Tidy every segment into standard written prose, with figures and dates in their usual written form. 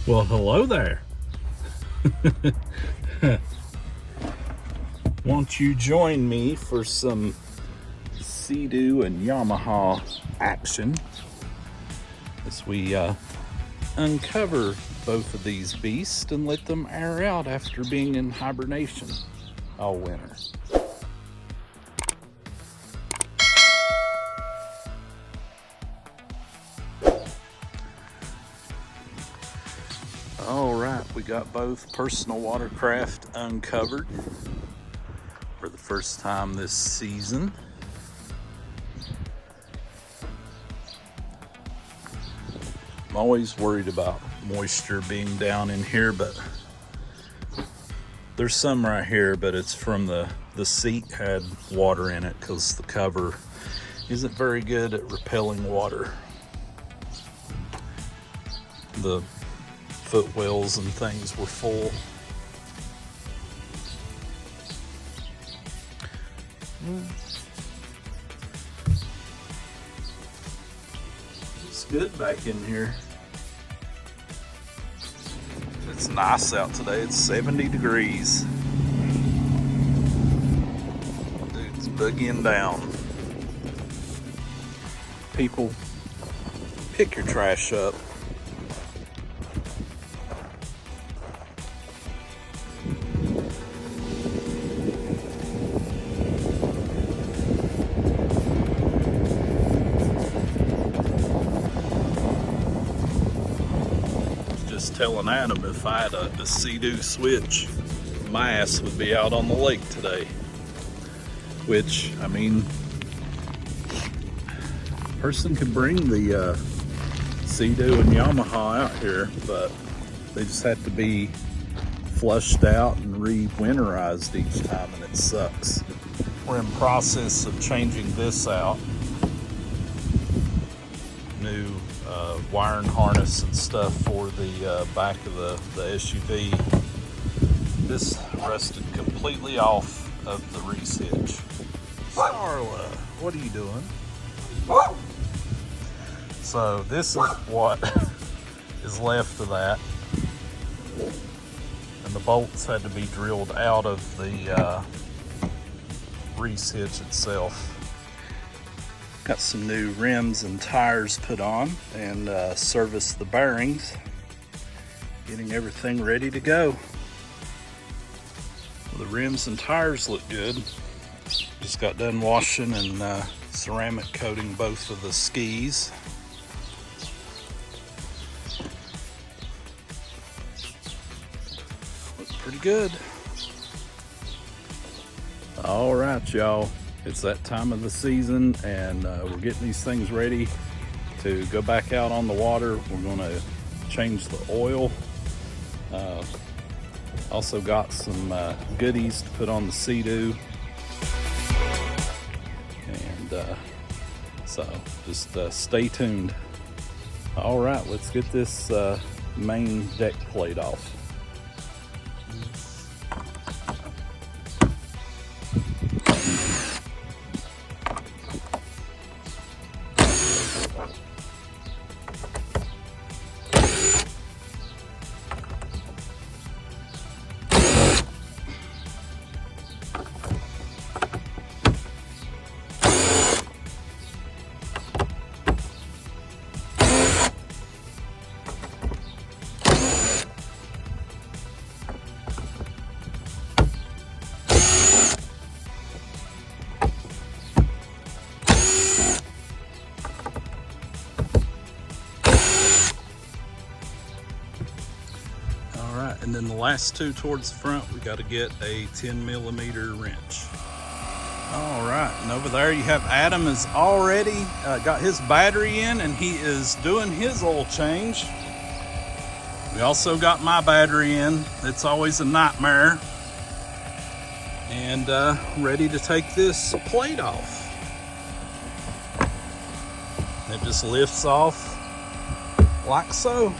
Well, hello there. Won't you join me for some Seadoo and Yamaha action as we uncover both of these beasts and let them air out after being in hibernation all winter. All right, we got both personal watercraft uncovered for the first time this season. I'm always worried about moisture being down in here, but there's some right here, but it's from the seat had water in it because the cover isn't very good at repelling water. The footwells and things were full. It's good back in here. It's nice out today. It's 70 degrees. Dude's boogieing down. People, pick your trash up. Telling Adam if I had a Seadoo switch, my ass would be out on the lake today. Which, I mean, a person could bring the Seadoo and Yamaha out here, but they just have to be flushed out and re-winterized each time, and it sucks. We're in process of changing this out. New wiring harness and stuff for the back of the SUV. This rusted completely off of the Reese hitch. Starla, what are you doing? So this is what is left of that. And the bolts had to be drilled out of the Reese hitch itself. Got some new rims and tires put on and serviced the bearings. Getting everything ready to go. Well, the rims and tires look good. Just got done washing and ceramic coating both of the skis. Looks pretty good. All right, y'all. It's that time of the season, and we're getting these things ready to go back out on the water. We're going to change the oil. Also got some goodies to put on the Seadoo. And so just stay tuned. All right, let's get this main deck plate off. And then the last two towards the front, we got to get a 10mm wrench. All right, and over there you have Adam has already got his battery in, and he is doing his oil change. We also got my battery in. It's always a nightmare. And ready to take this plate off. It just lifts off like so.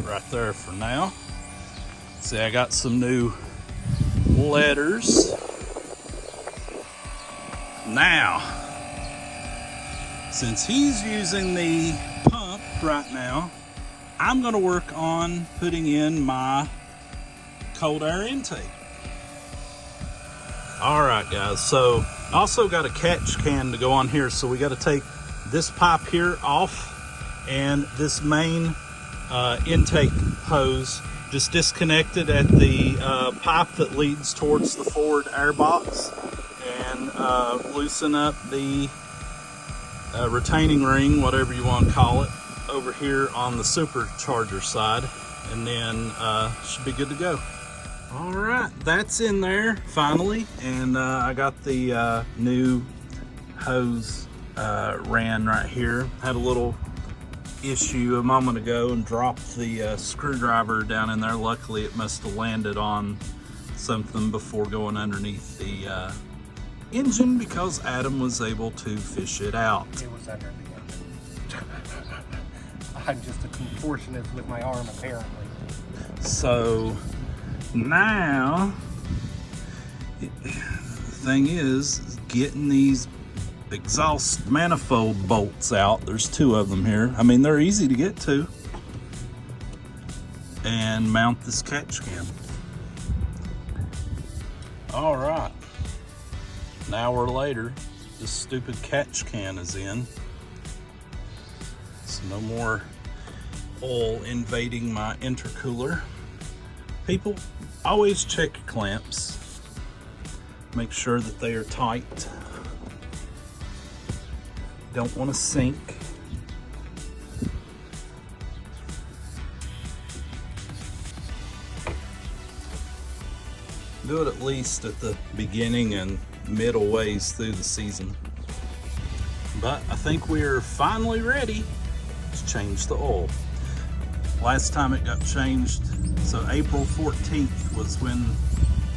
Right there for now. See, I got some new letters Now, since he's using the pump right now, I'm going to work on putting in my cold air intake. All right, guys, so also got a catch can to go on here, so we got to take this pipe here off and this main intake hose just disconnected at the pipe that leads towards the forward air box, and loosen up the retaining ring, whatever you want to call it, over here on the supercharger side, and then should be good to go. All right, that's in there finally, and I got the new hose ran right here. Had a little issue a moment ago and dropped the screwdriver down in there. Luckily it must have landed on something before going underneath the engine, because Adam was able to fish it out. It was under the engine. I'm just a contortionist with my arm, apparently. So now the thing is getting these exhaust manifold bolts out. There's 2 of them here. I mean, they're easy to get to. And mount this catch can. All right, an hour later, this stupid catch can is in. So no more oil invading my intercooler. People, always check your clamps. Make sure that they are tight. Don't want to sink. Do it at least at the beginning and middle ways through the season. But I think we're finally ready to change the oil. Last time it got changed, so April 14th was when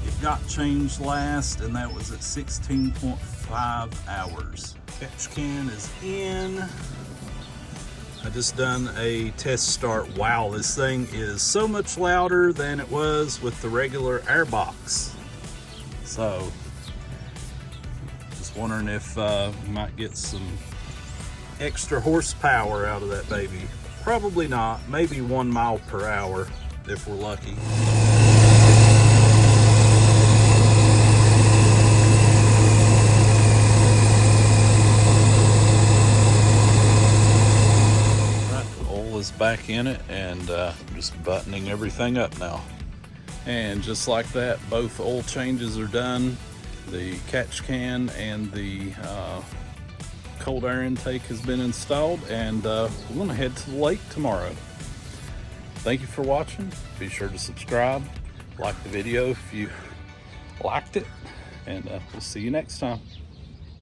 it got changed last, and that was at 16.5 hours. Catch can is in. I just done a test start. Wow, this thing is so much louder than it was with the regular air box. So, just wondering if we might get some extra horsepower out of that baby. Probably not, maybe 1 mile per hour if we're lucky. Back in it, and just buttoning everything up now. And just like that, both oil changes are done. The catch can and the cold air intake has been installed, and we're going to head to the lake tomorrow. Thank you for watching. Be sure to subscribe, like the video if you liked it, and we'll see you next time.